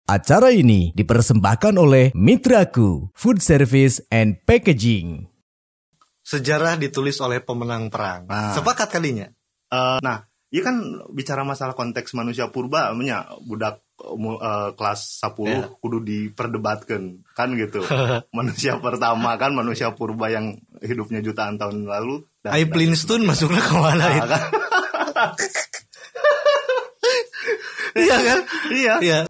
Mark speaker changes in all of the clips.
Speaker 1: Acara ini dipersembahkan oleh Mitraku, Food Service and Packaging.
Speaker 2: Sejarah ditulis oleh pemenang perang. Sepakat kalinya?
Speaker 3: Nah, iya kan bicara masalah konteks manusia purba, budak kelas 10 kudu diperdebatkan kan gitu. Manusia pertama kan manusia purba yang hidupnya jutaan tahun lalu.
Speaker 2: Flintstone masuknya kemana itu?
Speaker 3: Kan?
Speaker 2: Iya kan?
Speaker 3: Iya.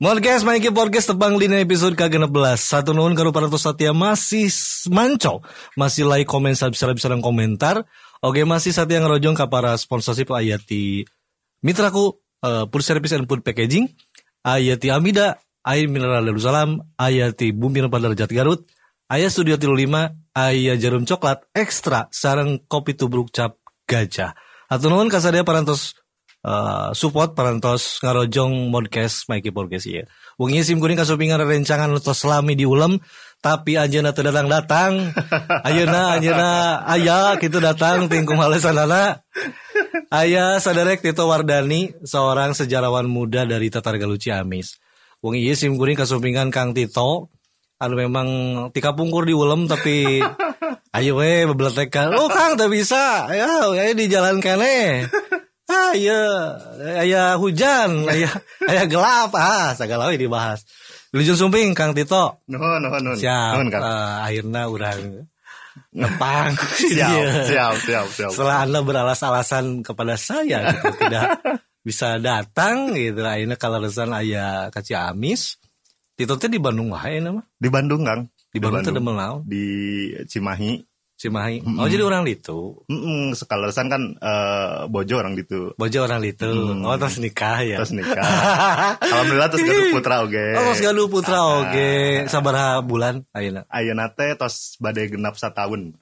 Speaker 2: Podcast Maiki Podcast tebang lina episode ke-16. Satu nuhun karo para Satya masih manco, masih like komen bisa komentar. Oke, masih Satya ngerojong ka para sponsorship ayati Mitraku Food Service and Food Packaging, ayati Amida, Air Mineral Darussalam, ayati Bumi Rempah Darajat Garut, aya Studio 35, aya Jarum Coklat Ekstra sareng kopi tubruk cap gajah. Atuh nuhun ka sadaya parantos support parantos ngarojong podcast Maiki Podcast ya. Wong sim kuring kasupingan rencangan utos selami di ulem tapi anjeunna teu datang. Ayeuna aya kitu datang tingkung halesanana. Aya saderek Tito Wardani, seorang sejarawan muda dari Tatargaluh Ciamis. Wong ieu sim kuring kasupingan Kang Tito anu memang tika pungkur di ulem tapi ayo we bebletekan. Oh Kang teu bisa. Ya di jalan kene. Aya hujan, aya gelap, sagala we dibahas. Wilujeng sumping Kang Tito.
Speaker 3: Nuhun.
Speaker 2: Siap. Akhirna urang nepang.
Speaker 3: Siap.
Speaker 2: Setelah Anda beralas-alasan kepada saya gitu, tidak bisa datang gitu. Akhirnya kalaresan aya ka Ciamis. Tito teh di Bandung wae nama?
Speaker 3: Di Bandung, Kang.
Speaker 2: Di Bandung teh demel naon?
Speaker 3: Di Cimahi.
Speaker 2: Oh jadi orang Litu.
Speaker 3: Sekalesan kan bojo orang Litu.
Speaker 2: Oh terus nikah ya.
Speaker 3: Alhamdulillah terus gaduh putra oge.
Speaker 2: Terus gaduh putra oge. Sabaraha bulan ayeuna?
Speaker 3: Ayeuna teh tos bade genap 1 tahun.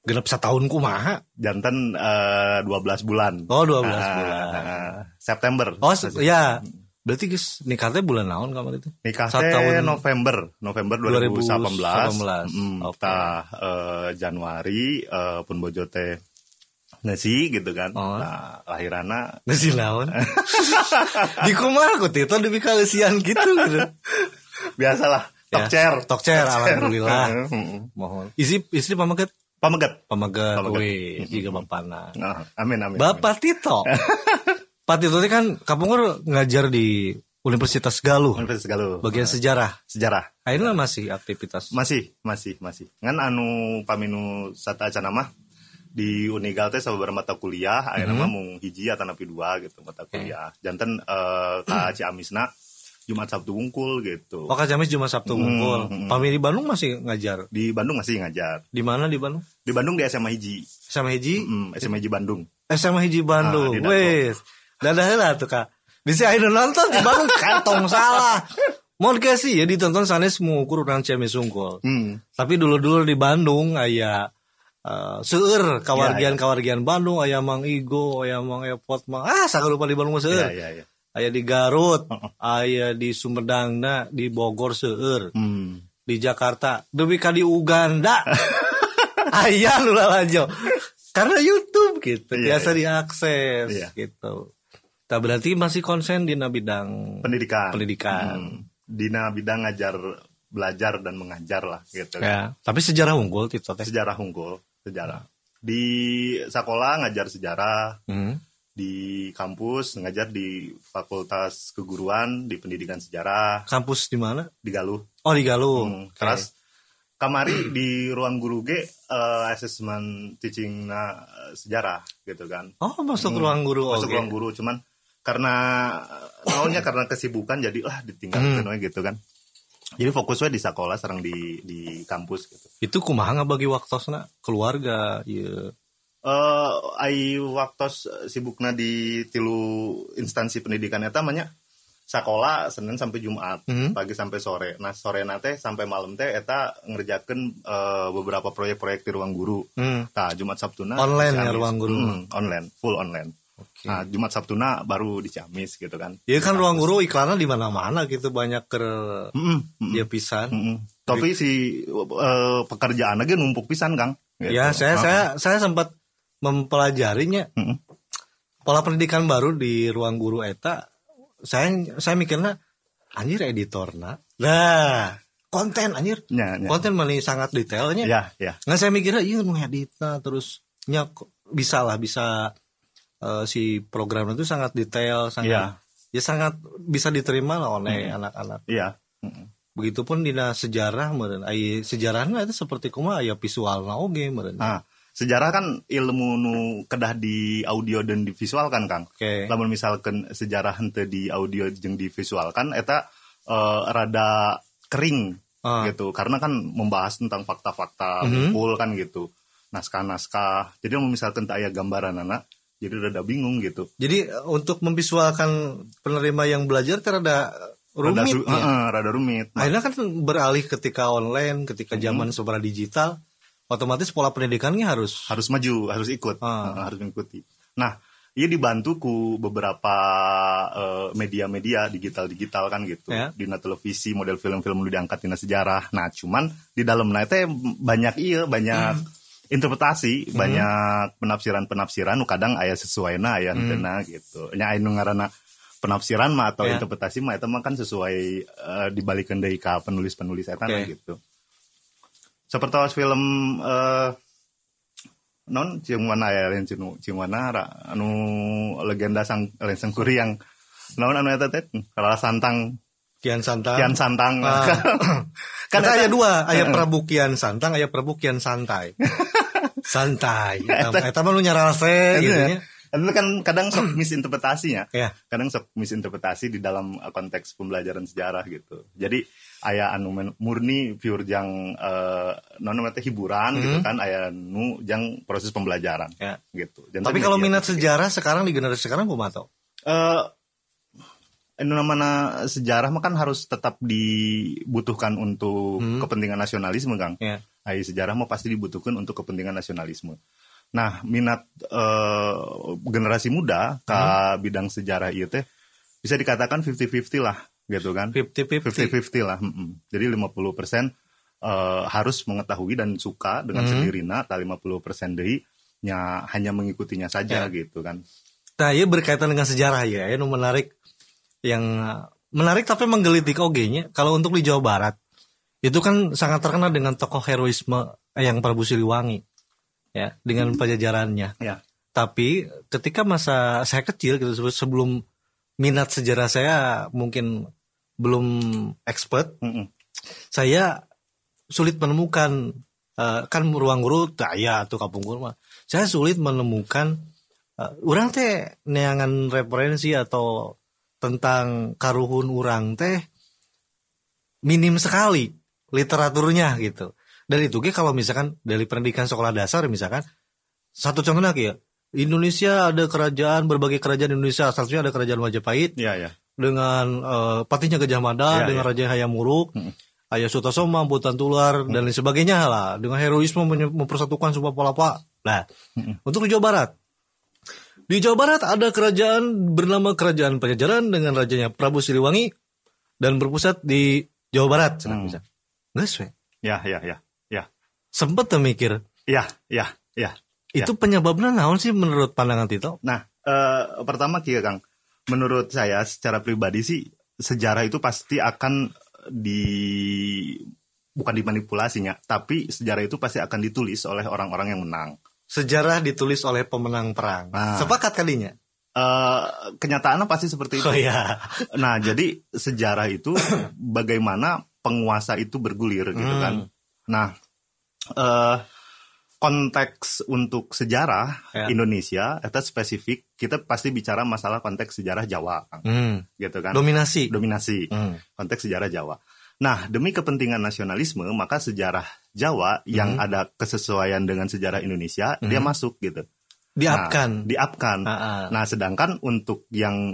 Speaker 2: Genap 1 tahun kumaha?
Speaker 3: Janten 12 bulan.
Speaker 2: Oh 12 bulan.
Speaker 3: September.
Speaker 2: Oh ya. Berarti geus nikah teh bulan naon kamari teh?
Speaker 3: Nikah teh November 2018. Januari pun bojo teh ngeusi gitu kan. Nah, lahirana
Speaker 2: ngeusi naon? Di kumaha ku Tito deui kaleusian gitu.
Speaker 3: Biasalah, talk chair
Speaker 2: alhamdulillah. Mohon. Istri pamaget. We jiga bapana.
Speaker 3: Amin.
Speaker 2: Bapak Tito. Pak Tito ini kan kapungkur ngajar di Universitas Galuh. Bagian sejarah. Akhirnya masih aktivitas.
Speaker 3: Masih. Ngan anu paminu sata acan mah di Unigal teh sababaraha mata kuliah, ayeuna mah mung hiji atau napi 2 gitu mata kuliah. Janten ka Ciamisna Jumat Sabtu wungkul gitu.
Speaker 2: Oh ka Ciamis Jumat Sabtu wungkul. Pami di Bandung masih ngajar.
Speaker 3: Di Bandung masih ngajar.
Speaker 2: Di mana di Bandung?
Speaker 3: Di Bandung di SMA Hiji.
Speaker 2: SMA Hiji?
Speaker 3: SMA Hiji Bandung.
Speaker 2: SMA Hiji Bandung. Wes. Dadah lah tuh Kak. Bisa ayo nonton di Bandung kantong salah. Mau dikasih ya ditonton sanes mengukur urang Ciamis Sungkul. Tapi dulu di Bandung aya seueur kawargian Bandung, aya Mang Igo, aya Mang Epot, sagalupa di Bandung seueur.
Speaker 3: Iya.
Speaker 2: Aya di Garut, aya di Sumedangna, di Bogor seueur. Di Jakarta, deui ka di Uganda. Aya nu lalajo. Karena YouTube gitu, biasa diakses gitu. Tak berarti masih konsen di bidang pendidikan. Dina
Speaker 3: bidang belajar dan mengajar lah gitu.
Speaker 2: Ya, tapi sejarah unggul Tito teh.
Speaker 3: Sejarah. Di sekolah ngajar sejarah. Di kampus ngajar di Fakultas Keguruan di Pendidikan Sejarah.
Speaker 2: Kampus di mana?
Speaker 3: Di Galuh.
Speaker 2: Oh, di Galuh.
Speaker 3: Terus kamari di ruang guru ge assessment teaching sejarah gitu kan.
Speaker 2: Oh, masuk ruang guru.
Speaker 3: Ruang guru cuman karena kesibukan jadi ditinggalkan gitu kan. Jadi fokusnya di sekolah sareng di kampus gitu.
Speaker 2: Itu kumaha ngabagi waktosna keluarga ieu.
Speaker 3: Ai waktos sibukna di 3 instansi pendidikan eta mah nya. sekolah Senin sampai Jumat, pagi sampai sore. Nah sore nate sampai malam teh eta ngerjakeun beberapa proyek-proyek di ruang guru. Nah Jumat Sabtuna
Speaker 2: online ya ruang guru.
Speaker 3: Online, full online. Okay. Nah Jumat Sabtuna baru di Ciamis gitu kan.
Speaker 2: Iya kan ruang guru iklannya di mana-mana gitu, banyak dia pisan.
Speaker 3: Tapi si pekerjaan lagi numpuk pisan Kang. Gitu.
Speaker 2: Ya saya sempat mempelajarinya. Pola pendidikan baru di ruang guru eta. Saya mikirnya anjir editorna. Nah, konten anjir. Ya. Konten mana sangat detailnya.
Speaker 3: Ya.
Speaker 2: Nah, saya mikirnya iya nu editna terus bisa si program itu sangat detail, sangat sangat bisa diterima lah oleh anak-anak.
Speaker 3: Iya.
Speaker 2: Begitupun dina sejarah meureun. Ai sejarahna itu seperti kumaha aya visualna oge meureun.
Speaker 3: Sejarah kan ilmu nu kedah di audio dan di visual kan Kang. Lamun misalkan sejarah henteu di audio jeung di visual kan eta rada kering gitu karena kan membahas tentang fakta-fakta full kan gitu. Naskah-naskah. Jadi misalkan teu aya gambaranana jadi rada bingung gitu.
Speaker 2: Jadi untuk memvisualkan penerima yang belajar rada rumit.
Speaker 3: Rada rumit.
Speaker 2: Akhirnya kan beralih ketika online, ketika zaman serba digital. Otomatis pola pendidikannya harus
Speaker 3: maju, harus ikut, harus mengikuti. Nah, ini dibantu ku beberapa media-media digital kan gitu. Dina televisi, model film-film lu diangkat dina sejarah. Nah, cuman di dalamnya teh banyak interpretasi, banyak penafsiran nu kadang aya sesuaina aya henteu gitu. Nya anu ngaranna penafsiran mah atau interpretasi mah eta mah kan sesuai dibalikeun deui ka penulis-penulis eta gitu. Seperti film non Ciungwana ya Ciungwana anu legenda sang Sangkuri yang non anu eta teh Rara Santang
Speaker 2: Kian Santang
Speaker 3: kan
Speaker 2: aya dua, aya Prabu Kian Santang, aya Prabu Kian Santai. Santai eta mah nu nyarase gitu nya.
Speaker 3: Itu kan kadang sok misinterpretasinya. Kadang sok misinterpretasi di dalam konteks pembelajaran sejarah gitu. Jadi aya anu murni pure jang hiburan gitu kan, aya nu jang proses pembelajaran gitu.
Speaker 2: Tapi kalau minat sejarah sekarang di generasi sekarang kumaha tau?
Speaker 3: Namanya sejarah mah kan harus tetap dibutuhkan untuk kepentingan nasionalisme Kang. Sejarah mah pasti dibutuhkan untuk kepentingan nasionalisme. Nah, minat generasi muda ke bidang sejarah itu teh bisa dikatakan 50-50 lah gitu kan. 50-50 lah. Jadi 50% harus mengetahui dan suka dengan sendirina, 50% deui nya hanya mengikutinya saja gitu kan.
Speaker 2: Nah, ya berkaitan dengan sejarah ya, nu menarik tapi menggelitik oge-nya. Kalau untuk di Jawa Barat itu kan sangat terkenal dengan tokoh heroisme yang Prabu Siliwangi. Ya, dengan pajajarannya. Tapi ketika masa saya kecil gitu, sebelum minat sejarah saya mungkin belum expert, saya sulit menemukan kan ruang guru daya atau kampung guru mah. Saya sulit menemukan urang teh neangan referensi atau tentang karuhun urang teh minim sekali literaturnya gitu. Dan itu kalau misalkan dari pendidikan sekolah dasar misalkan satu contohnya ya Indonesia ada berbagai kerajaan Indonesia, satunya ada kerajaan Majapahit dengan patinya Gajah Mada dengan Raja Hayam Wuruk, Ayah Sutasoma, Botan Tular dan lain sebagainya lah, dengan heroisme mempersatukan semua palapa. Nah, untuk di Jawa Barat. Di Jawa Barat ada kerajaan bernama Kerajaan Pajajaran dengan rajanya Prabu Siliwangi dan berpusat di Jawa Barat. Nggak
Speaker 3: Ya.
Speaker 2: Sempet tuh mikir.
Speaker 3: Ya.
Speaker 2: Itu penyebabnya naon sih menurut pandangan Tito?
Speaker 3: Nah, pertama kieu Kang. Menurut saya secara pribadi sih sejarah itu pasti akan bukan dimanipulasinya, tapi sejarah itu pasti akan ditulis oleh orang-orang yang menang.
Speaker 2: Sejarah ditulis oleh pemenang perang. Sepakat kalinya?
Speaker 3: Kenyataannya pasti seperti itu. Nah, jadi sejarah itu bagaimana penguasa itu bergulir gitu kan. Nah, konteks untuk sejarah Indonesia itu spesifik, kita pasti bicara masalah konteks sejarah Jawa, gitu kan?
Speaker 2: Dominasi.
Speaker 3: Konteks sejarah Jawa. Nah, demi kepentingan nasionalisme, maka sejarah Jawa yang ada kesesuaian dengan sejarah Indonesia dia masuk gitu. diapkan. Nah, sedangkan untuk yang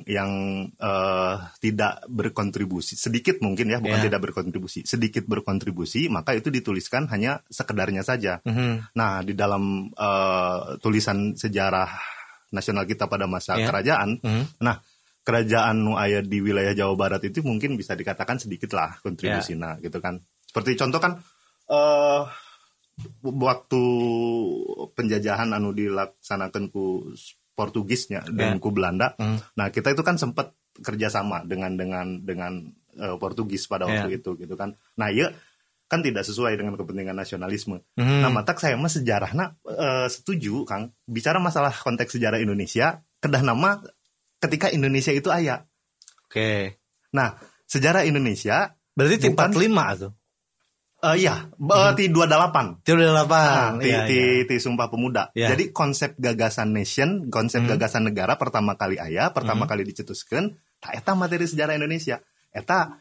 Speaker 3: tidak berkontribusi sedikit mungkin ya, bukan tidak berkontribusi, sedikit berkontribusi, maka itu dituliskan hanya sekedarnya saja. Nah, di dalam tulisan sejarah nasional kita pada masa kerajaan, nah kerajaan nu aya di wilayah Jawa Barat itu mungkin bisa dikatakan sedikit lah kontribusinya gitu kan. Seperti contoh kan waktu penjajahan anu dilaksanakan ku Portugisnya dan ku Belanda. Nah, kita itu kan sempat kerjasama dengan Portugis pada waktu itu gitu kan. Nah, iya kan tidak sesuai dengan kepentingan nasionalisme. Nah, matak saya mah sejarahna setuju Kang. Bicara masalah konteks sejarah Indonesia, kedah nama ketika Indonesia itu aya.
Speaker 2: Oke.
Speaker 3: Nah, sejarah Indonesia
Speaker 2: berarti di 45 tuh.
Speaker 3: Iya, di 28. Di Sumpah Pemuda. Jadi konsep gagasan nation, konsep gagasan negara pertama kali kali dicetuskeun, eta materi sejarah Indonesia. Eta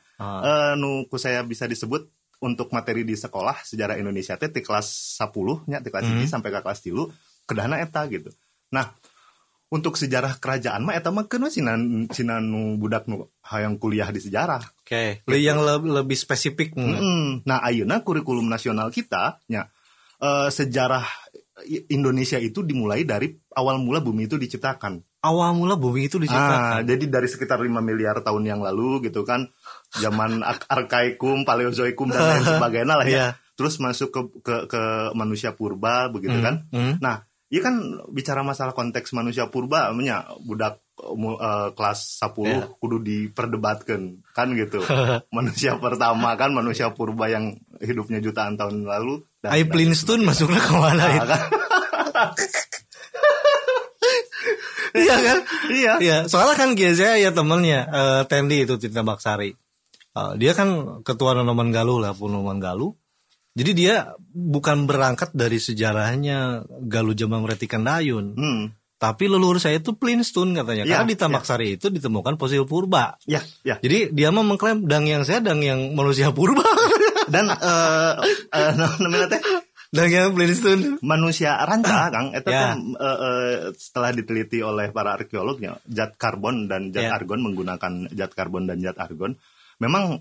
Speaker 3: nu ku saya bisa disebut untuk materi di sekolah sejarah Indonesia teh di kelas 10 nya, di kelas 1 sampai ke kelas 3 kedahna eta gitu. Nah, untuk sejarah kerajaan mah eta mah keun sina nu budak nu hayang kuliah di sejarah.
Speaker 2: Oke. Yang lebih spesifik.
Speaker 3: Nah, ayeuna kurikulum nasional kita nya sejarah Indonesia itu dimulai dari awal mula bumi itu diciptakan.
Speaker 2: Awal mula bumi itu diciptakan.
Speaker 3: Jadi dari sekitar 5 miliar tahun yang lalu gitu kan. Zaman arkaikum, paleozoikum dan lain sebagainya lah ya. Terus masuk ke manusia purba begitu kan. Nah, iya kan bicara masalah konteks manusia purba nya budak kelas 10 kudu diperdebatkan kan gitu. Manusia pertama kan manusia purba yang hidupnya jutaan tahun lalu.
Speaker 2: Ai Flintstone masuknya ke mana itu? Iya kan? Iya. Soalnya kan saya ya temennya Tendi itu Tirta Baksari. Dia kan ketua Noman Galuh lah, Noman Galuh. Jadi dia bukan berangkat dari sejarahnya Galuh Jambang Retikan Dayun. Tapi leluhur saya itu Flintstone katanya. Karena di Tambak Sari itu ditemukan fosil purba. Jadi dia mah mengklaim dang yang manusia purba.
Speaker 3: Dan namanya teh
Speaker 2: dang yang Flintstone
Speaker 3: manusia ranca Kang eta kan setelah diteliti oleh para arkeolognya zat karbon dan zat argon, menggunakan zat karbon dan zat argon. Memang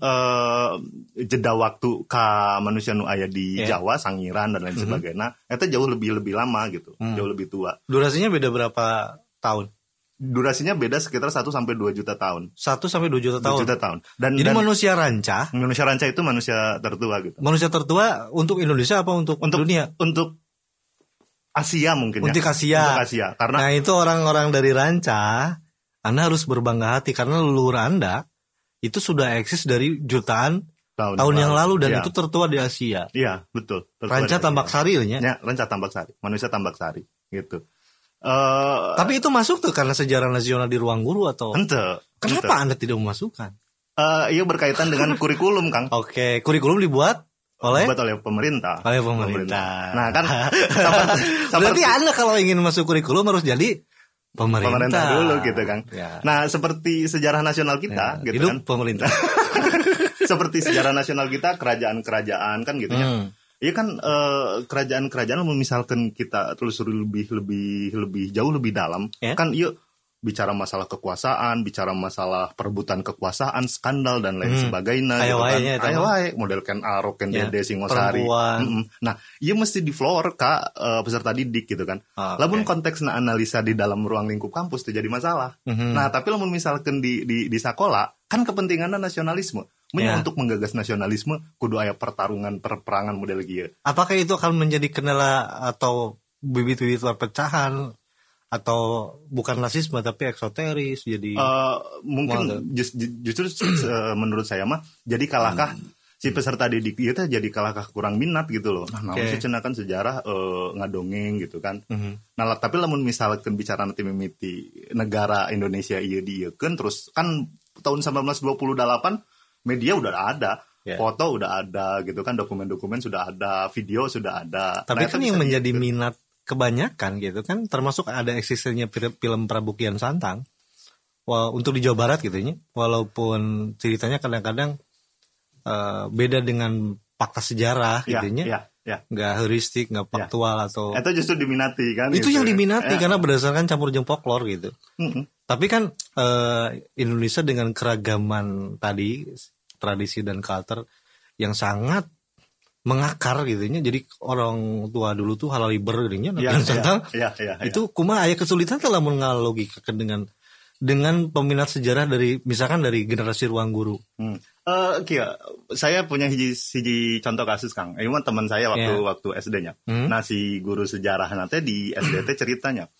Speaker 3: jeda waktu ka manusia nu aya di Jawa, Sangiran dan lain sebagainya, itu jauh lebih lama gitu, jauh lebih tua.
Speaker 2: Durasinya beda berapa tahun?
Speaker 3: Durasinya beda sekitar 1 sampai 2 juta tahun.
Speaker 2: 1 sampai 2 juta tahun.
Speaker 3: 2 juta tahun.
Speaker 2: Jadi manusia ranca
Speaker 3: itu manusia tertua gitu.
Speaker 2: Manusia tertua untuk Indonesia apa untuk dunia?
Speaker 3: Untuk Asia mungkin
Speaker 2: untuk
Speaker 3: ya.
Speaker 2: Untuk Asia. Karena itu orang-orang dari ranca, Anda harus berbangga hati karena leluhur Anda itu sudah eksis dari jutaan tahun yang lalu dan itu tertua di Asia.
Speaker 3: Iya, betul.
Speaker 2: Ranca Tambak Sari ya,
Speaker 3: Ranca Tambak Sari, manusia Tambak Sari gitu.
Speaker 2: Tapi itu masuk tuh karena sejarah nasional di ruang guru atau?
Speaker 3: Ente.
Speaker 2: Kenapa Anda tidak memasukkan?
Speaker 3: Iya berkaitan dengan kurikulum, Kang.
Speaker 2: Oke, kurikulum dibuat oleh
Speaker 3: pemerintah.
Speaker 2: Nah,
Speaker 3: kan
Speaker 2: berarti Anda kalau ingin masuk kurikulum harus jadi pemerintah
Speaker 3: dulu gitu kan. Nah, seperti sejarah nasional kita gitu
Speaker 2: hidup
Speaker 3: kan.
Speaker 2: Pemerintah.
Speaker 3: Seperti sejarah nasional kita, kerajaan-kerajaan kan gitu ya. Iya kan kerajaan-kerajaan misalkan kita telusuri lebih jauh lebih dalam kan yuk bicara masalah kekuasaan, bicara masalah perebutan kekuasaan, skandal dan lain sebagainya gitu kan. Ayo wae model Ken Arok, Ken Dede, Singosari. Nah, iya mesti di floor Kak peserta didik gitu kan. Lamun konteksna analisa di dalam ruang lingkup kampus itu jadi masalah. Nah, tapi lamun misalkan di sekolah kan kepentingannya nasionalisme. Untuk menggagas nasionalisme kudu aya perperangan model kieu.
Speaker 2: Apakah itu akan menjadi kendala atau bibit-bibit perpecahan? Atau bukan rasisme tapi eksoteris jadi
Speaker 3: mungkin justru menurut saya mah jadi kalahkah si peserta didik itu jadi kalahkah kurang minat gitu loh. Nah, sih cenakan sejarah ngadongeng gitu kan. Nah, tapi lamun misalkan bicara nanti mimiti negara Indonesia ieu dieukeun terus kan tahun 1928 media udah ada. Foto udah ada gitu kan, dokumen-dokumen sudah ada, video sudah ada.
Speaker 2: Tapi kan yang menjadi minat kebanyakan gitu kan termasuk ada eksistensinya film Prabu Kian Santang untuk di Jawa Barat gitu ya, walaupun ceritanya kadang-kadang beda dengan fakta sejarah gitu ya.
Speaker 3: Ya.
Speaker 2: nggak heuristik, nggak faktual atau
Speaker 3: Itu justru diminati kan.
Speaker 2: itu
Speaker 3: gitu.
Speaker 2: yang diminati karena berdasarkan campur jeng folklore gitu. Tapi kan Indonesia dengan keragaman tadi tradisi dan culture yang sangat mengakar gitunya, jadi orang tua dulu tuh halal liber gitunya itu kumaha aya kesulitan telah mengalogikakan dengan peminat sejarah dari misalkan dari generasi ruang guru.
Speaker 3: Saya punya hiji contoh kasus Kang. Ini mah teman saya waktu SD-nya. Nah si guru sejarah nanti di SDT ceritanya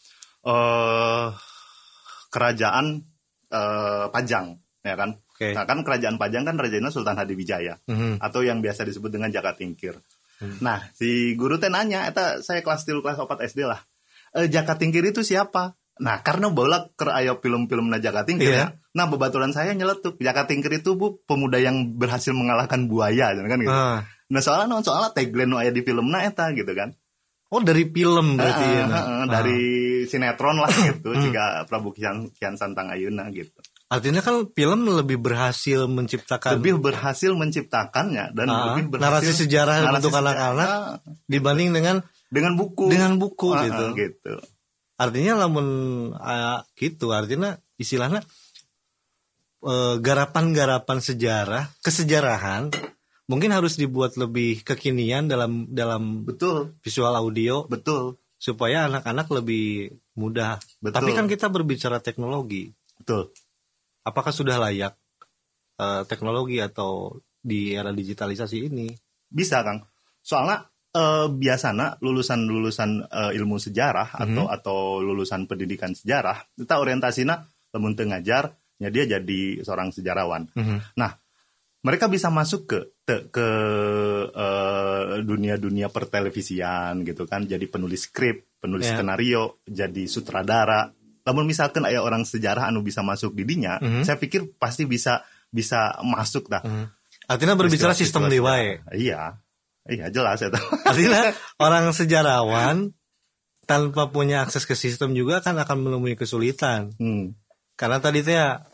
Speaker 3: kerajaan Pajang, ya kan?
Speaker 2: Okay.
Speaker 3: Nah kan kerajaan Pajang kan rajanya Sultan Hadiwijaya atau yang biasa disebut dengan Jaka Tingkir. Nah si guru teh nanya, eta saya kelas 3 kelas 4 SD lah. Jaka Tingkir itu siapa? Nah karena bola aya film-film Jaka Tingkir ya. Nah babaturan saya nyeletuk Jaka Tingkir itu pemuda yang berhasil mengalahkan buaya kan gitu. Nah soalnya tagline aya di filmna eta gitu kan.
Speaker 2: Oh dari film berarti
Speaker 3: dari sinetron lah gitu jika Prabu Kian Santang Ayeuna gitu.
Speaker 2: Artinya kan film lebih berhasil
Speaker 3: menciptakannya dan lebih berhasil
Speaker 2: narasi sejarah untuk anak-anak dibanding dengan buku
Speaker 3: gitu.
Speaker 2: Artinya lamun gitu artinya istilahnya garapan-garapan sejarah kesejarahan mungkin harus dibuat lebih kekinian dalam
Speaker 3: betul
Speaker 2: visual audio
Speaker 3: betul
Speaker 2: supaya anak-anak lebih mudah.
Speaker 3: Betul.
Speaker 2: Tapi kan kita berbicara teknologi.
Speaker 3: Betul.
Speaker 2: Apakah sudah layak teknologi atau di era digitalisasi ini?
Speaker 3: Bisa Kang. Soalnya biasanya lulusan ilmu sejarah atau lulusan pendidikan sejarah kita orientasinya lamun teu ngajar ya dia jadi seorang sejarawan. Nah, mereka bisa masuk ke dunia pertelevisian gitu kan, jadi penulis skrip, penulis skenario, jadi sutradara. Namun misalkan ada orang sejarah anu bisa masuk di dinya, saya pikir pasti bisa masuk dah.
Speaker 2: Artinya berbicara sistem dewae.
Speaker 3: Iya jelas itu.
Speaker 2: Artinya orang sejarawan tanpa punya akses ke sistem juga kan akan menemui kesulitan. Karena tadi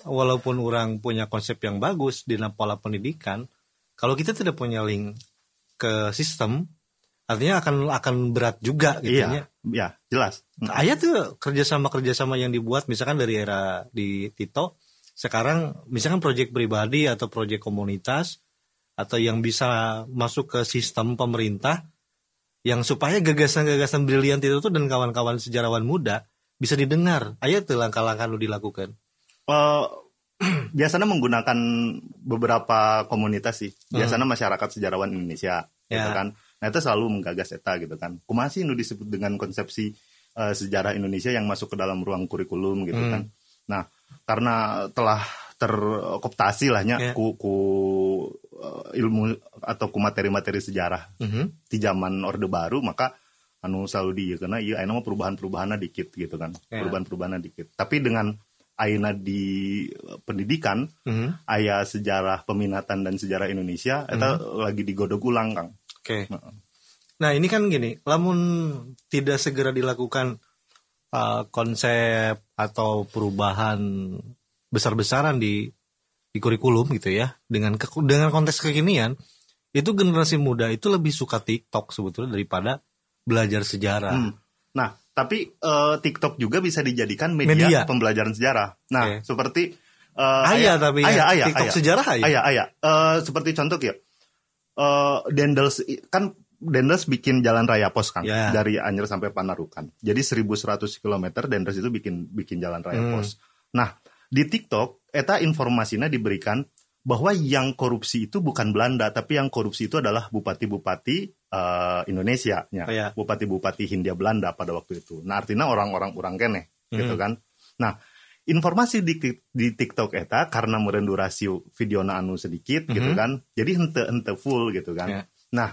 Speaker 2: walaupun orang punya konsep yang bagus di pola pendidikan, kalau kita tidak punya link ke sistem, artinya akan berat juga gitu ya.
Speaker 3: Iya, jelas.
Speaker 2: Aya tuh kerjasama yang dibuat misalkan dari era di Tito, sekarang misalkan proyek pribadi atau proyek komunitas atau yang bisa masuk ke sistem pemerintah yang supaya gagasan-gagasan brilian itu tuh dan kawan-kawan sejarawan muda bisa didengar. Aya tuh langkah-langkah lu dilakukan.
Speaker 3: Biasanya menggunakan beberapa komunitas sih. Biasanya masyarakat sejarawan Indonesia gitu kan. Nah itu selalu menggagas eta gitu kan. Kumaha sih nu disebut dengan konsepsi sejarah Indonesia yang masuk ke dalam ruang kurikulum gitu kan. Nah karena telah terkooptasi lahnya ku ilmu atau ku materi-materi sejarah di zaman Orde Baru, maka anu selalu karena iya mah perubahan-perubahannya dikit gitu kan. Perubahan-perubahannya dikit. Tapi dengan ayeuna di pendidikan aya sejarah peminatan dan sejarah Indonesia eta lagi digodok ulang Kang.
Speaker 2: Oke. Nah ini kan gini, lamun tidak segera dilakukan konsep atau perubahan besar-besaran di kurikulum gitu ya, dengan konteks kekinian, itu generasi muda itu lebih suka TikTok sebetulnya daripada belajar sejarah.
Speaker 3: Nah, tapi TikTok juga bisa dijadikan media pembelajaran sejarah. Nah, seperti
Speaker 2: TikTok sejarah
Speaker 3: seperti contoh ya. Dendels bikin jalan raya pos kan dari Anyer sampai Panarukan. Jadi 1100 km Dendels itu bikin jalan raya pos. Nah, di TikTok eta informasinya diberikan bahwa yang korupsi itu bukan Belanda, tapi yang korupsi itu adalah bupati-bupati Indonesia nya. Bupati-bupati Hindia Belanda pada waktu itu. Nah, artinya orang-orang keneh gitu kan. Nah, informasi di TikTok eta karena meureun durasi videona anu sedikit gitu kan. Jadi henteu full gitu kan. Nah,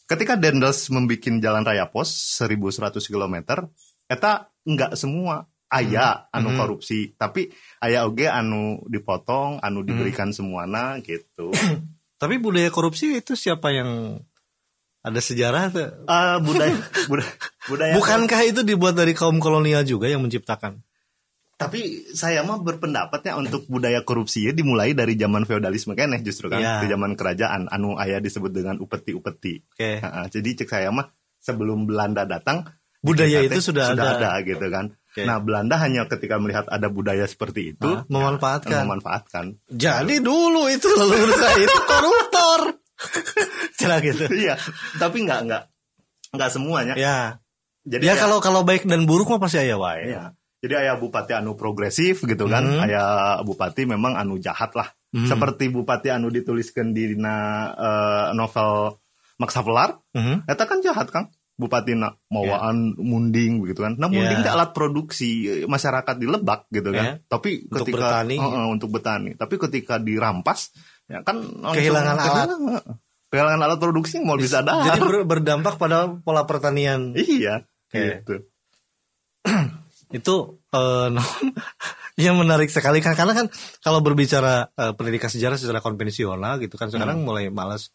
Speaker 3: ketika Dendels membikin jalan raya pos 1100 km, eta enggak semua aya anu korupsi, tapi aya oge anu dipotong, anu diberikan semuana gitu.
Speaker 2: Tapi budaya korupsi itu siapa yang ada sejarah tuh?
Speaker 3: Budaya.
Speaker 2: Bukankah itu dibuat dari kaum kolonial juga yang menciptakan?
Speaker 3: Tapi saya mah berpendapatnya untuk budaya korupsi ya dimulai dari zaman feodalisme keneh justru kan,
Speaker 2: Ya.
Speaker 3: di zaman kerajaan anu aya disebut dengan upeti-upeti.
Speaker 2: Oke.
Speaker 3: Jadi cek saya mah sebelum Belanda datang
Speaker 2: Budaya
Speaker 3: kita
Speaker 2: itu
Speaker 3: teh
Speaker 2: sudah ada.
Speaker 3: gitu kan.
Speaker 2: Oke.
Speaker 3: Nah, Belanda hanya ketika melihat ada budaya seperti itu memanfaatkan.
Speaker 2: Jadi dulu itu leluhur saya itu koruptor. Cara gitu.
Speaker 3: Iya, tapi enggak semuanya.
Speaker 2: Ya.
Speaker 3: Jadi
Speaker 2: Ya kalau baik dan buruk mah pasti aya wae.
Speaker 3: iya. Jadi aya bupati anu progresif gitu kan, aya bupati memang anu jahat lah. Seperti bupati anu dituliskan di novel Max Havelaar, eta kan jahat Kang. Bupati mawaan munding begitu kan. Nah, munding teh alat produksi masyarakat di Lebak gitu kan. Tapi
Speaker 2: Untuk
Speaker 3: ketika
Speaker 2: bertani.
Speaker 3: Untuk bertani, tapi ketika dirampas ya kan kehilangan alat produksi mau bisa dah.
Speaker 2: Jadi berdampak pada pola pertanian.
Speaker 3: Iya,
Speaker 2: Oke.
Speaker 3: gitu.
Speaker 2: Itu yang menarik sekali kan, karena kan kalau berbicara pendidikan sejarah secara konvensional gitu kan sekarang mulai malas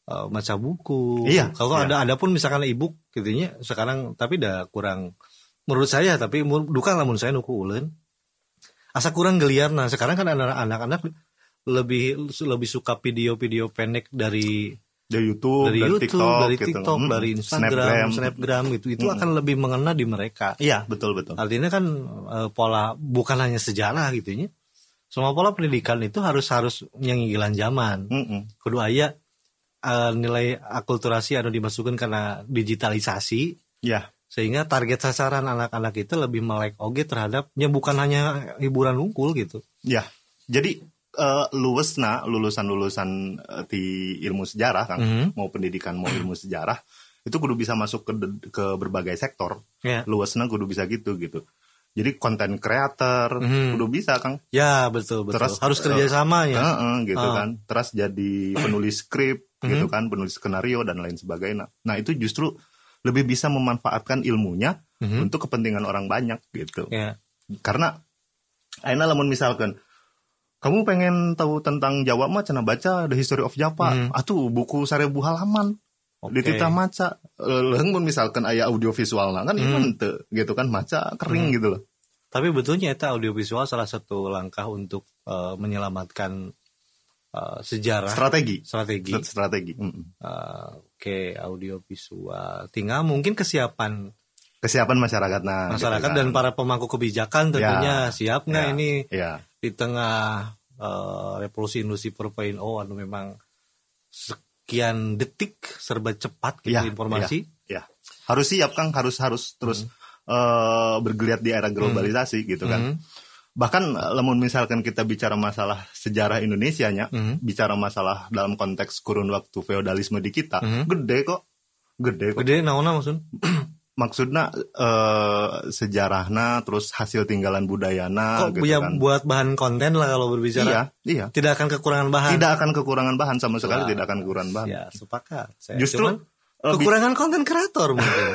Speaker 2: baca buku.
Speaker 3: Iya,
Speaker 2: Kalau ada pun misalkan e-book gitunya sekarang, tapi udah kurang menurut saya, tapi duka lamun saya nuku uleun. Asa kurang geliar. Nah, sekarang kan anak-anak lebih suka video-video pendek dari
Speaker 3: YouTube,
Speaker 2: dari TikTok,
Speaker 3: gitu.
Speaker 2: dari Instagram, Snapgram gitu. Itu akan lebih mengena di mereka.
Speaker 3: Iya, betul.
Speaker 2: Artinya kan pola bukan hanya sejarah gitu ya. Semua pola pendidikan itu harus nyangilan zaman. Kudu aya nilai akulturasi anu dimasukkan karena digitalisasi.
Speaker 3: Ya.
Speaker 2: Sehingga target sasaran anak-anak itu lebih melek oge terhadapnya, bukan hanya hiburan unggul gitu.
Speaker 3: Ya. Jadi lulusan di ilmu sejarah Kang, mau pendidikan mau ilmu sejarah itu kudu bisa masuk ke berbagai sektor. Luwesna kudu bisa gitu. Jadi konten kreator kudu bisa Kang.
Speaker 2: Ya, betul.
Speaker 3: Terus
Speaker 2: harus kerjasama ya.
Speaker 3: Gitu kan. Terus jadi penulis skrip gitu kan, penulis skenario dan lain sebagainya. Nah, itu justru lebih bisa memanfaatkan ilmunya untuk kepentingan orang banyak gitu. Karena ayeuna lamun misalkan kamu pengen tahu tentang Jawa mah cenah baca The History of Java. Atuh buku 1000 halaman. Dititah maca. Leung mun misalkan aya audiovisualna kan ieu teu gitu kan, maca kering gitu loh.
Speaker 2: Tapi betulnya eta audiovisual salah satu langkah untuk menyelamatkan sejarah. Strategi. Oke, audiovisual. Tinggal mungkin kesiapan
Speaker 3: masyarakat
Speaker 2: gitu dan para pemangku kebijakan tentunya siap nggak ini di tengah revolusi industri 4.0 anu memang sekian detik serba cepat gitu informasi. Harus
Speaker 3: siap Kang, harus terus bergeliat di era globalisasi gitu kan. Bahkan lamun misalkan kita bicara masalah sejarah Indonesianya, bicara masalah dalam konteks kurun waktu feodalisme di kita, gede kok. Gede naonna maksudnya sejarahna, terus hasil tinggalan budayana
Speaker 2: gitu
Speaker 3: ya, kan.
Speaker 2: Buat bahan konten lah kalau berbicara.
Speaker 3: Iya.
Speaker 2: Tidak akan kekurangan bahan sama
Speaker 3: sekali, tidak akan kekurangan bahan.
Speaker 2: Ya, sepakat.
Speaker 3: Justru
Speaker 2: kekurangan konten kreator mungkin.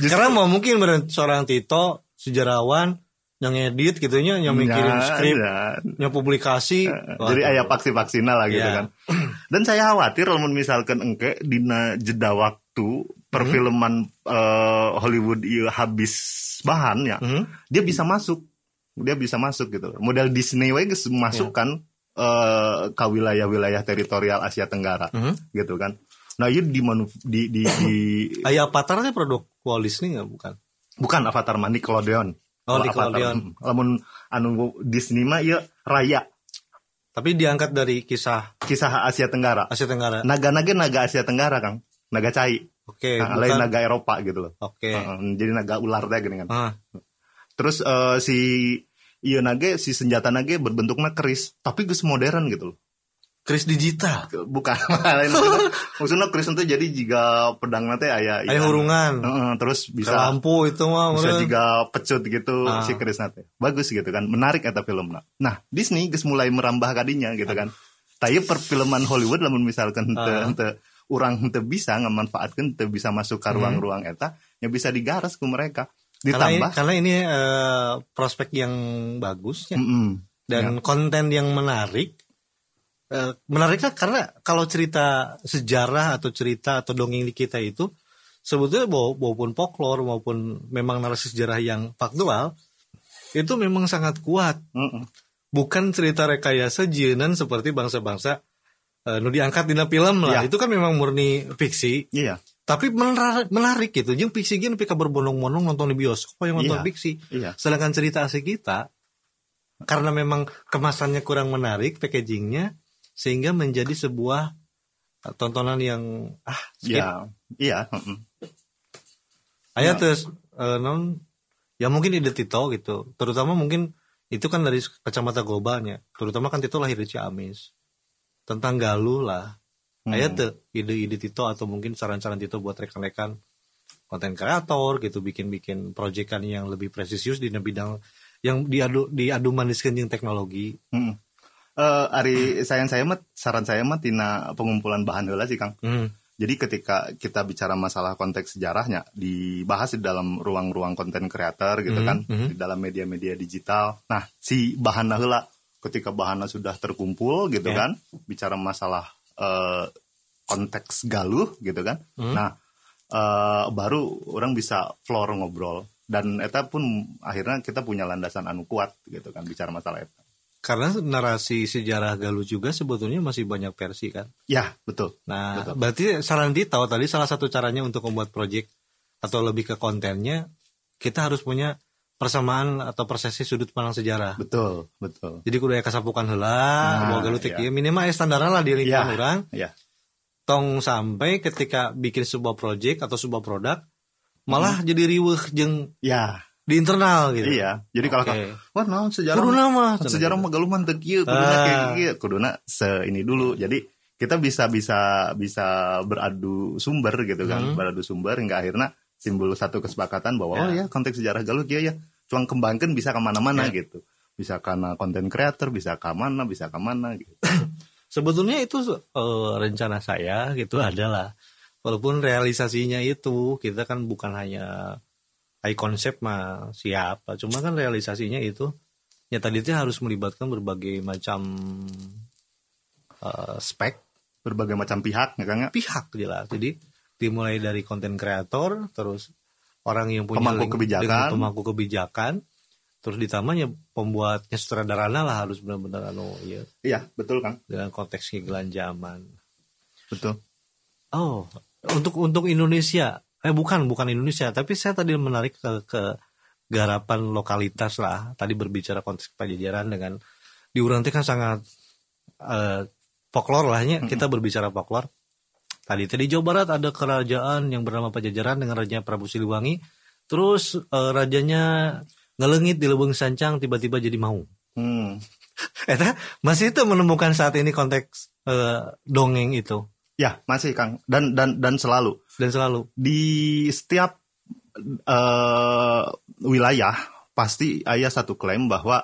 Speaker 2: Karena mungkin seorang Tito sejarawan yang edit gitunya, yang mikirin skrip, yang publikasi.
Speaker 3: Jadi aya paksi-paksina lah gitu kan. Dan saya khawatir lamun misalkan engke dina jeda waktu perfilman Hollywood ieu habis bahan ya. Dia bisa masuk gitu. Model Disney we geus masukkan ke wilayah-wilayah teritorial Asia Tenggara gitu kan. Nah, ieu di
Speaker 2: aya Avatar teh produk Walt Disney enggak, bukan?
Speaker 3: Bukan, Avatar mah Nickelodeon.
Speaker 2: Nickelodeon.
Speaker 3: Lamun anu Disney mah ieu Raya.
Speaker 2: Tapi diangkat dari kisah
Speaker 3: Asia Tenggara. Naga-naga naga Asia Tenggara, Kang. Naga cai.
Speaker 2: Oke,
Speaker 3: lain naga Eropa gitu loh.
Speaker 2: Oke.
Speaker 3: Jadi naga ular teh gini kan. Terus si senjata naga berbentuknya keris, tapi geus modern gitu loh.
Speaker 2: Keris digital.
Speaker 3: Bukan. Maksudnya keris itu jadi jika pedang nanti aya
Speaker 2: hurungan.
Speaker 3: Terus bisa
Speaker 2: lampu itu mah
Speaker 3: bisa jika pecut gitu si keris nanti. Bagus gitu kan. Menarik eta filmna. Nah, Disney geus mulai merambah kadinya gitu kan. Tapi perfilman Hollywood lamun misalkan urang teu bisa ngamanfaatkeun, teu bisa masuk ke ruang-ruang eta, ya bisa digaras ku mereka. Ditambah
Speaker 2: karena ini prospek yang bagus ya. Dan konten yang menarik. Menariknya karena kalau cerita sejarah atau cerita atau dongeng di kita itu sebetulnya maupun folklore maupun memang narasi sejarah yang faktual itu memang sangat kuat. Bukan cerita rekayasa jeunan seperti bangsa-bangsa nu diangkat dina film lah. Itu kan memang murni fiksi.
Speaker 3: Iya.
Speaker 2: Tapi menarik gitu. Jeung fiksi ge nepi ka berbondong-bondong nonton di bioskop yang nonton fiksi. Sedangkan cerita asli kita karena memang kemasannya kurang menarik, packagingnya, sehingga menjadi sebuah tontonan yang skip. Iya. Aya terus ya mungkin ide Tito gitu. Terutama mungkin itu kan dari kacamata globalnya. Terutama kan Tito lahir di Ciamis. Tentang Galuh lah. Aya tuh ide Tito atau mungkin saran-saran Tito buat rekan-rekan konten kreator gitu, bikin proyekan yang lebih presisius di bidang yang diadu maniskeun jeung teknologi. Ari saran saya mah tina pengumpulan bahan heula sih Kang. Jadi ketika kita bicara masalah konteks sejarahnya dibahas di dalam ruang-ruang konten kreator gitu kan, di dalam media-media digital. Nah, si bahanna heula ketika bahanna sudah terkumpul gitu kan, bicara masalah konteks Galuh gitu kan. Nah, baru orang bisa floor ngobrol dan eta pun akhirnya kita punya landasan anu kuat gitu kan bicara masalah eta. Karena narasi sejarah Galuh juga sebetulnya masih banyak versi kan? Ya, betul. Nah, betul. Berarti saran Tito tadi salah satu caranya untuk membuat proyek atau lebih ke kontennya, kita harus punya persamaan atau persepsi sudut pandang sejarah. Betul. Jadi kudu aya kasapukan heula, bahwa Galuh teh kieu minimal standaran lah di lingkungan urang. Iya. Tong sampai ketika bikin sebuah proyek atau sebuah produk malah jadi riweuh jeung di internal gitu. Iya. Jadi kalau wah naon sejarah mah Galuh mah teu kieu, kuduna kieu, kuduna ini dulu. Jadi kita bisa beradu sumber gitu kan, beradu sumber hingga akhirnya timbul satu kesepakatan bahwa konteks sejarah Galuh kieu ya, cuang kembangkeun bisa kemana-mana gitu. Bisa karena konten kreator, bisa ke mana gitu. Sebetulnya itu rencana saya gitu adalah walaupun realisasinya itu kita kan bukan hanya konsep mah siapa, cuma kan realisasinya itu ya tadi itu harus melibatkan berbagai macam spek, berbagai macam pihak ya kan? Pihak jelas. Jadi dimulai dari konten kreator, terus orang yang punya pemangku kebijakan, terus ditamanya pembuatnya sutradarana lah harus benar-benar Iya, betul Kang. Dengan konteks kegelan zaman. Betul. Oh, untuk Indonesia bukan Indonesia, tapi saya tadi menarik ke garapan lokalitas lah. Tadi berbicara konteks Pajajaran dengan di urang teh kan sangat folklore lahnya. Kita berbicara folklore. Tadi di Jawa Barat ada kerajaan yang bernama Pajajaran dengan Raja Prabu Siliwangi. Terus rajanya ngelengit di Leuweung Sancang tiba-tiba jadi maung. Eta masih itu menemukan saat ini konteks dongeng itu. Ya, masih Kang. Dan selalu di setiap wilayah pasti ada satu klaim bahwa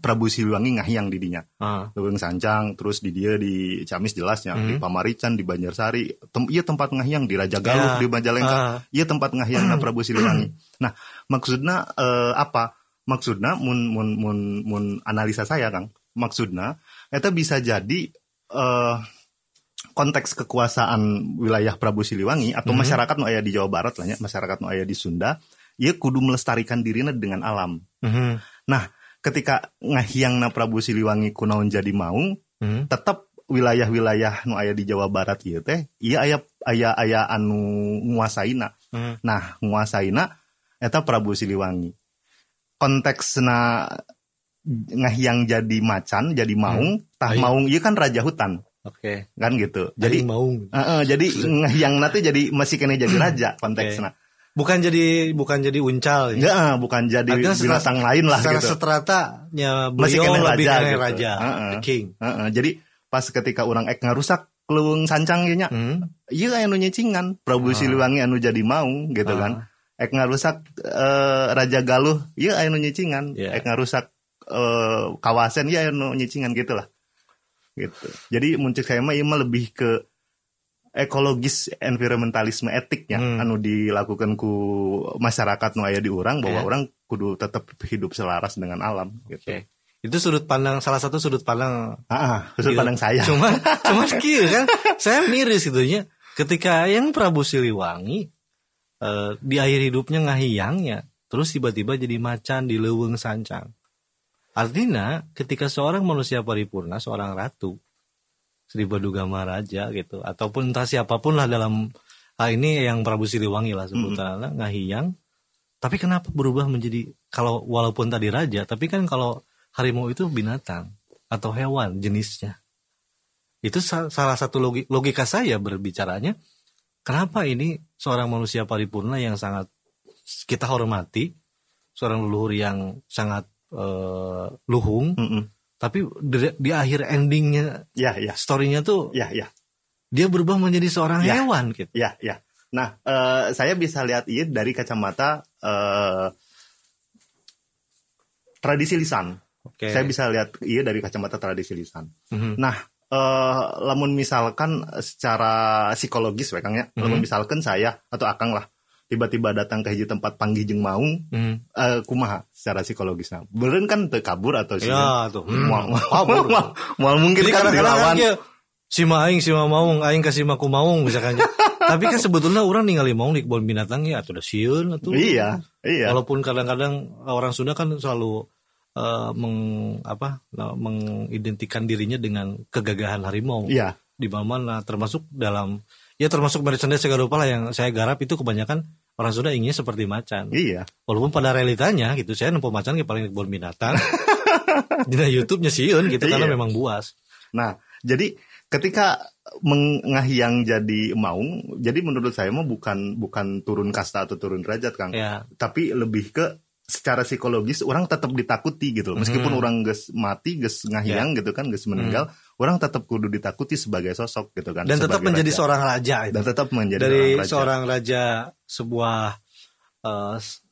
Speaker 2: Prabu Siliwangi ngahyang di dinya. Leuweung Sancang, terus di dia di Ciamis jelasnya, di Pamarican, di Banjarsari, iya tempat ngahyang, di Raja Galuh, di Majalengka, iya tempat ngahyangna Prabu Siliwangi. Nah, maksudnya apa? Maksudnya mun analisa saya Kang, maksudnya eta bisa jadi konteks kekuasaan wilayah Prabu Siliwangi atau masyarakat nu aya di Jawa Barat lah ya, masyarakat nu aya di Sunda, ieu kudu melestarikan dirina dengan alam. Nah, ketika ngahyangna Prabu Siliwangi kunaon jadi maung, tetap wilayah-wilayah nu aya di Jawa Barat ieu teh ieu aya anu nguasaina. Nah, nguasaina eta Prabu Siliwangi. Konteksna ngahyang jadi macan, jadi maung, tah maung ieu kan raja hutan. Oke. Kan gitu. Jadi maung. Jadi ngahyangna teh jadi masih kena jadi raja konteksna. Bukan jadi uncal ya. Bukan jadi binatang lain lah gitu. Secara stratanya beliau lebih kena raja, the king. Jadi pas ketika orang ngarusak Leuweung Sancang nya, ieu anu nyecingan Prabu Siliwangi anu jadi maung gitu kan. Ngarusak Raja Galuh, ieu anu nyecingan. Ngarusak kawasan ieu anu nyecingan gitulah. Gitu. Jadi muncul saya mah lebih ke ekologis environmentalisme etiknya anu dilakukan ku masyarakat nu aya di urang bahwa orang kudu tetap hidup selaras dengan alam gitu. Itu salah satu sudut pandang pandang saya. Cuma kieu kan saya miris gitunya ketika yang Prabu Siliwangi di akhir hidupnya ngahiyangnya, terus tiba-tiba jadi macan di leuweung sancang. Artinya ketika seorang manusia paripurna, seorang ratu, Sri Baduga Maharaja gitu, ataupun entah siapapun lah dalam hal ini yang Prabu Siliwangi lah sebutannya, ngahiyang, tapi kenapa berubah menjadi, kalau walaupun tadi raja, tapi kan kalau harimau itu binatang atau hewan jenisnya. Itu salah satu logika saya berbicaranya, kenapa ini seorang manusia paripurna yang sangat kita hormati, seorang leluhur yang sangat luhung, tapi di akhir endingnya, storynya tuh, dia berubah menjadi seorang hewan gitu.
Speaker 3: Nah, saya bisa lihat ini dari kacamata tradisi lisan. Saya bisa lihat iya dari kacamata tradisi lisan. Nah, lamun misalkan secara psikologis, Kang ya, lamun misalkan saya atau Akang lah tiba-tiba datang ke hiji tempat panggih jeung maung, kumaha secara psikologisnya. Beureun kan teu kabur atau sih.
Speaker 2: Ya tuh.
Speaker 3: Kabur. Moal mungkin
Speaker 2: jadi
Speaker 3: kan dilawan.
Speaker 2: Si maing si maung, aing ka si maku maung misalkan. Tapi kan sebetulnya orang ningali maung di kebun binatang ya atuh da sieun atuh.
Speaker 3: Iya.
Speaker 2: Walaupun kadang-kadang orang Sunda kan selalu mengidentikan dirinya dengan kegagahan harimau.
Speaker 3: Iya.
Speaker 2: Di mana termasuk merchandise segala rupa lah yang saya garap itu kebanyakan orang Sunda inginnya seperti macan.
Speaker 3: Iya.
Speaker 2: Walaupun pada realitanya gitu saya nempo macan yang paling di kebun binatang. Di YouTube-nya sieun gitu karena memang buas.
Speaker 3: Nah, jadi ketika mengahiyang jadi maung, jadi menurut saya mah bukan turun kasta atau turun derajat, Kang.
Speaker 2: Ya.
Speaker 3: Tapi lebih ke secara psikologis orang tetap ditakuti gitu. Meskipun orang geus mati, geus ngahiyang gitu kan, geus meninggal, orang tetap kudu ditakuti sebagai sosok gitu kan.
Speaker 2: Dan tetap menjadi seorang raja itu.
Speaker 3: Dan tetap menjadi
Speaker 2: dari seorang raja sebuah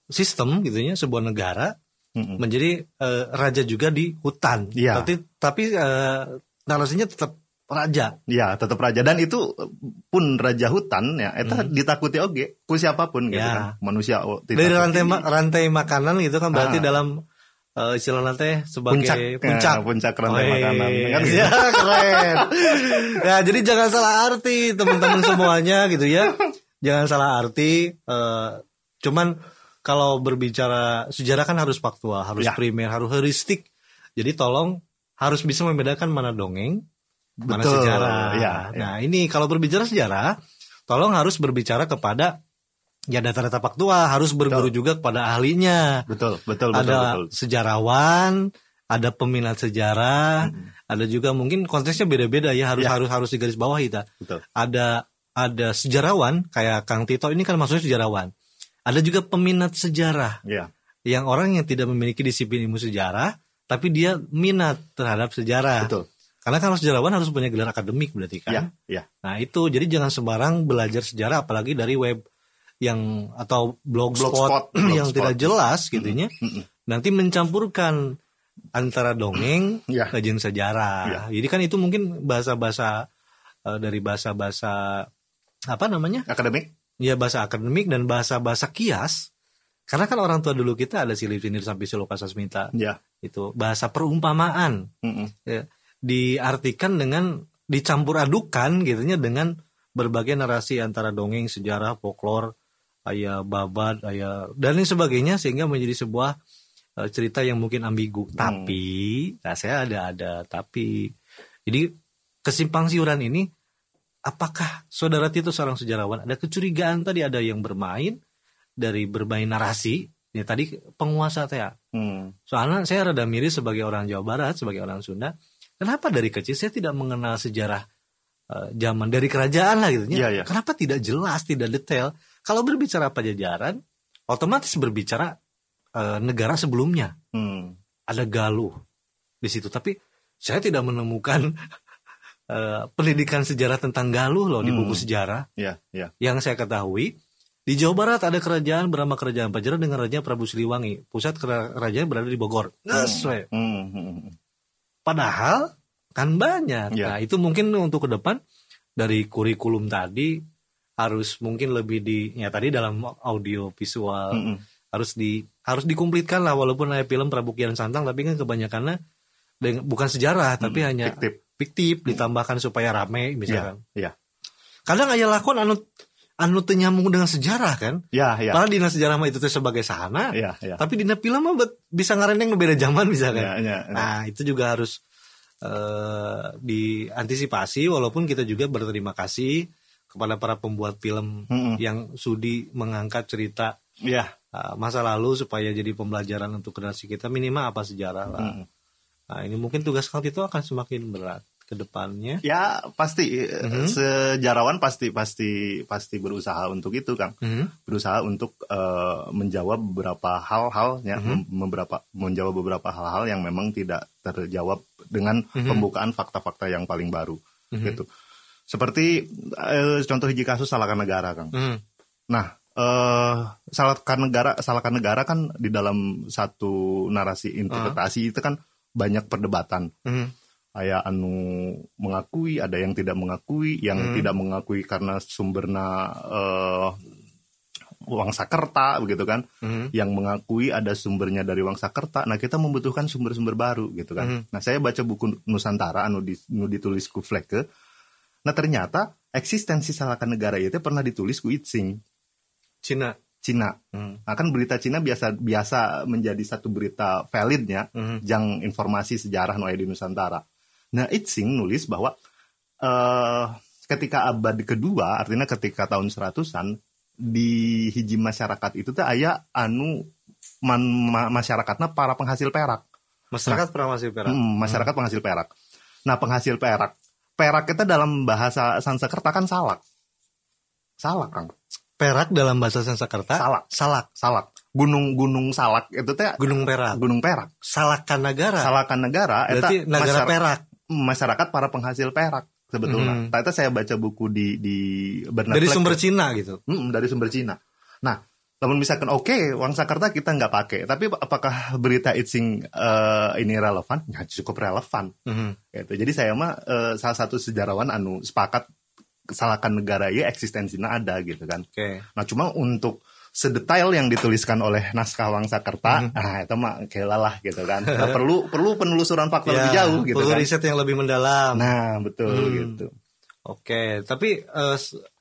Speaker 2: sistem gitu ya, sebuah negara menjadi raja juga di hutan.
Speaker 3: Ya.
Speaker 2: Tapi narasinya tetap raja.
Speaker 3: Ya, tetap raja, dan itu pun raja hutan ya, eta ditakuti oge ku siapapun gitu kan. Manusia
Speaker 2: dari rantai makanan gitu kan, berarti dalam istilahnya teh sebagai
Speaker 3: puncak rantai makanan kan.
Speaker 2: Ya, keren. Ya, jadi jangan salah arti teman-teman semuanya gitu ya. Jangan salah arti, cuman kalau berbicara sejarah kan harus faktual, harus primer, harus heuristik. Jadi tolong harus bisa membedakan mana dongeng, mana sejarah. Nah, ini kalau berbicara sejarah, tolong harus berbicara kepada ya data-data faktual, harus berguru juga kepada ahlinya. Betul. Ada sejarawan, ada peminat sejarah, ada juga mungkin konteksnya beda-beda ya, harus digaris bawah kita.
Speaker 3: Betul.
Speaker 2: Ada sejarawan kayak Kang Tito ini kan maksudnya sejarawan. Ada juga peminat sejarah. Yang orang yang tidak memiliki disiplin ilmu sejarah, tapi dia minat terhadap sejarah.
Speaker 3: Betul.
Speaker 2: Karena kalau sejarawan harus punya gelar akademik berarti kan. Nah itu, jadi jangan sembarang belajar sejarah apalagi dari web yang atau blogspot yang tidak jelas gitunya. Nanti mencampurkan antara dongeng kajian sejarah. Jadi kan itu mungkin bahasa-bahasa dari bahasa-bahasa apa namanya?
Speaker 3: Akademik.
Speaker 2: Ya, bahasa akademik dan bahasa-bahasa kias. Karena kan orang tua dulu kita ada Silip Sinir sampai Siloka Sasmita. Itu bahasa perumpamaan. Ya, diartikan dengan dicampur adukan gitunya dengan berbagai narasi antara dongeng, sejarah, folklor, aya babad, aya dan lain sebagainya, sehingga menjadi sebuah cerita yang mungkin ambigu. Tapi, nah saya ada tapi. Jadi kesimpang siuran ini, apakah saudara Tito seorang sejarawan? Ada kecurigaan tadi, ada yang bermain narasi. Ya tadi penguasa teh. Soalnya saya rada miris sebagai orang Jawa Barat, sebagai orang Sunda. Kenapa dari kecil saya tidak mengenal sejarah zaman dari kerajaan lah gitu ya? Kenapa tidak jelas, tidak detail? Kalau berbicara Pajajaran, otomatis berbicara negara sebelumnya. Ada Galuh di situ, tapi saya tidak menemukan pendidikan sejarah tentang Galuh loh di buku sejarah. Yang saya ketahui di Jawa Barat ada kerajaan bernama Kerajaan Pajajaran dengan Raja Prabu Siliwangi. Pusat kerajaan berada di Bogor. Padahal kan banyak. Nah itu mungkin untuk ke depan dari kurikulum tadi harus mungkin lebih ya tadi dalam audio visual harus dikumplitkan lah, walaupun ada film Prabu Kian Santang tapi kan kebanyakannya bukan sejarah tapi hanya fiktif ditambahkan supaya rame misalkan. Kadang aya lakon anu anu teu nyambung dengan sejarah kan.
Speaker 3: Ya.
Speaker 2: Padahal dina sejarah mah itu teh sebagai sahana.
Speaker 3: Ya.
Speaker 2: Tapi dina film mah bisa ngareneng nu beda zaman bisa kan.
Speaker 3: Ya.
Speaker 2: Nah, itu juga harus diantisipasi, walaupun kita juga berterima kasih kepada para pembuat film yang sudi mengangkat cerita masa lalu supaya jadi pembelajaran untuk generasi kita, minimal apa sejarah lah. Nah, ini mungkin tugas Kang Tito akan semakin berat ke depannya.
Speaker 3: Ya, pasti sejarawan pasti berusaha untuk itu, Kang. Berusaha untuk menjawab beberapa hal-hal ya, menjawab beberapa hal-hal yang memang tidak terjawab dengan pembukaan fakta-fakta yang paling baru gitu. Seperti contoh hiji kasus salahkan negara, Kang. Nah, salahkan negara kan di dalam satu narasi interpretasi itu kan banyak perdebatan. Aya anu mengakui, ada yang tidak mengakui, yang tidak mengakui karena sumberna Wangsakerta begitu kan. Yang mengakui ada sumbernya dari Wangsakerta. Nah, kita membutuhkan sumber-sumber baru gitu kan. Nah, saya baca buku Nusantara anu ditulis ku Fleke. Nah, ternyata eksistensi salahkan negara itu pernah ditulis ku Itsing. Cina. Nah, kan berita Cina biasa menjadi satu berita validnya, jang informasi sejarah nu aya di Nusantara. Nah, Itsing nulis bahwa ketika abad kedua, artinya ketika tahun 100-an, di hiji masyarakat itu teh aya anu masyarakatna para penghasil perak.
Speaker 2: Masyarakat penghasil perak.
Speaker 3: Masyarakat penghasil perak. Nah, penghasil perak itu dalam bahasa Sanskerta kan salak. Salak, Kang.
Speaker 2: Perak dalam bahasa Sanskerta? Salak. Gunung Salak itu teh Gunung Perak. Salahkan negara berarti negara perak.
Speaker 3: Masyarakat para penghasil perak sebetulnya. Ternyata saya baca buku di Bernard
Speaker 2: dari
Speaker 3: Fleck,
Speaker 2: sumber Cina gitu.
Speaker 3: Dari sumber Cina. Nah, namun misalkan Wangsakerta kita nggak pakai, tapi apakah berita Itsing ini relevan? Ya, cukup relevan. Gitu. Jadi saya mah salah satu sejarawan anu sepakat salahkan negara ya eksistensinya ada gitu kan. Nah, cuma untuk sedetail yang dituliskan oleh naskah Wangsakerta, itu mah kelalah gitu kan. Nah, perlu penelusuran fakta lebih jauh gitu
Speaker 2: perlu
Speaker 3: kan.
Speaker 2: Riset yang lebih mendalam.
Speaker 3: Nah, betul gitu.
Speaker 2: Tapi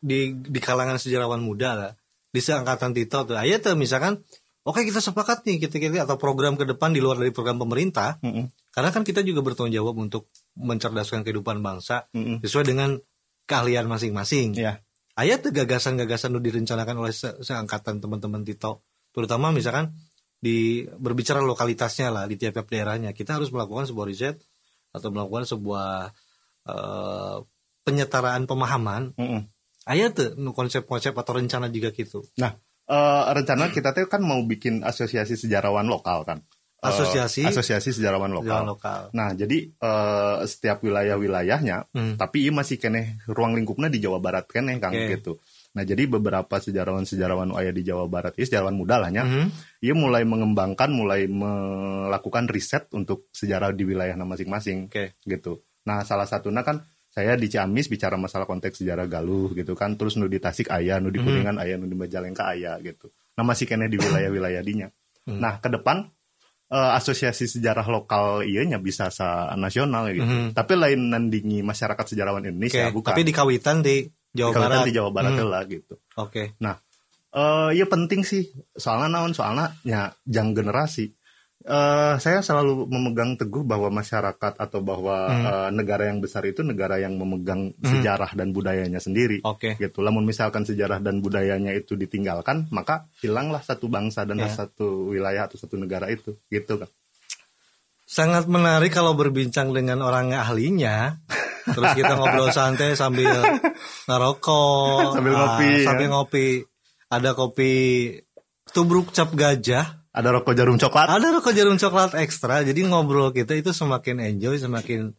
Speaker 2: di kalangan sejarawan muda lah, di seangkatan Tito tuh, aya tuh misalkan, kita sepakat nih kita atau program ke depan di luar dari program pemerintah, karena kan kita juga bertanggung jawab untuk mencerdaskan kehidupan bangsa sesuai dengan keahlian masing-masing. Aya tuh gagasan-gagasan yang direncanakan oleh seangkatan teman-teman Tito, terutama misalkan berbicara lokalitasnya lah di tiap-tiap daerahnya, kita harus melakukan sebuah riset atau melakukan sebuah penyetaraan pemahaman. Aya tuh konsep-konsep atau rencana juga gitu. Nah,
Speaker 3: rencana kita tuh kan mau bikin asosiasi sejarawan lokal kan. Asosiasi sejarawan lokal. Nah, jadi setiap wilayah-wilayahnya, tapi ini masih kene ruang lingkupnya di Jawa Barat kene, Kang, gitu. Nah, jadi beberapa sejarawan-sejarawan aya di Jawa Barat, sejarawan muda lah nya, ia mulai melakukan riset untuk sejarah di wilayahnya masing-masing, gitu. Nah, salah satunya kan saya di Ciamis bicara masalah konteks sejarah Galuh gitu kan, terus nu di Tasik aya, nu di Kuningan aya, nu di Majalengka aya gitu. Nah, masih kene di wilayah-wilayah dinya. Nah, ke depan asosiasi sejarah lokal nya bisa nasional gitu. Tapi lain nandingi masyarakat sejarawan Indonesia bukan.
Speaker 2: Tapi dikawitan di Jawa Barat.
Speaker 3: Di Jawa Barat lah gitu. Nah, ya penting sih soalnya jang generasi. Saya selalu memegang teguh bahwa masyarakat atau bahwa negara yang besar itu negara yang memegang sejarah dan budayanya sendiri. Gitu. Lamun misalkan sejarah dan budayanya itu ditinggalkan, maka hilanglah satu bangsa dan satu wilayah atau satu negara itu. Gitu kan.
Speaker 2: Sangat menarik kalau berbincang dengan orang ahlinya. Terus kita ngobrol santai sambil ngerokok, sambil ngopi. Ada kopi tubruk cap gajah.
Speaker 3: Ada rokok jarum coklat ekstra. Jadi ngobrol kita itu semakin enjoy, semakin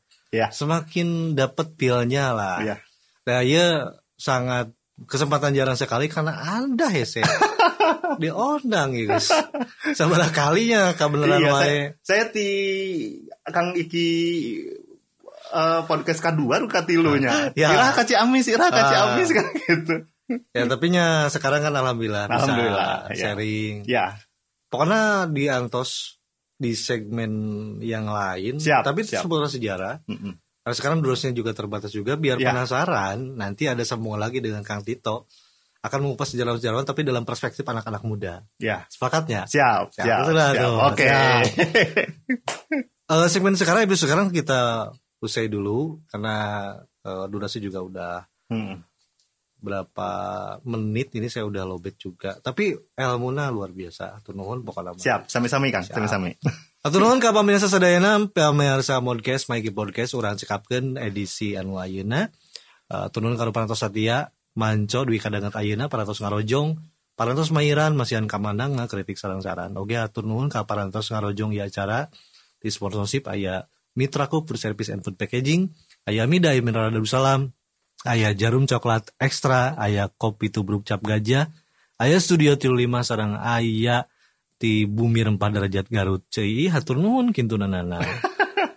Speaker 2: dapat feel-nya lah. Nah, ya sangat kesempatan jarang sekali karena Anda saya diundang gitu. Seberapa kalinya kebenaran wae.
Speaker 3: Saya Kang Iki podcast kedua katilunya. Ira ka Ciamis kan gitu.
Speaker 2: Ya, tapi sekarang kan alhamdulillah bisa sharing. Pokoknya di Antos di segmen yang lain, tapi seputar sejarah. Karena sekarang durasinya juga terbatas juga, biar penasaran, nanti ada sambungan lagi dengan Kang Tito akan mengupas sejarawan-sejarawan tapi dalam perspektif anak-anak muda.
Speaker 3: Ya.
Speaker 2: Sepakatnya?
Speaker 3: Siap.
Speaker 2: Itulah tuh.
Speaker 3: Oke.
Speaker 2: Segmen sekarang, episode sekarang kita usai dulu karena durasi juga udah berapa menit ini saya udah lobet juga. Tapi ilmuna luar biasa. Atur nuhun pokoknya.
Speaker 3: Siap, sami-sami Kang, sami-sami.
Speaker 2: Atur nuhun ka pamirsa sadayana, pamirsa podcast Mikey Podcast urang cekapkeun edisi anu ayeuna. Atur nuhun ka parantos satia, manco duwi kadangat ayeuna parantos ngarojong, parantos mairan masihan kamandang ngakritik sareng-saran. Oge atur nuhun ka parantos ngarojong ieu acara di sponsorship aya Mitraku Food Service and Food Packaging, aya Midai Mineral Darussalam, aya Jarum Coklat Ekstra, aya Kopi Tubruk Cap Gajah, aya Studio 35 sareng aya di Bumi Rempah Derajat Garut. Ceuy hatur nuhun kintunanana.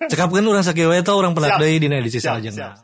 Speaker 2: Cekapkeun urang sakieu wae urang penak deui dina edisi salajengna.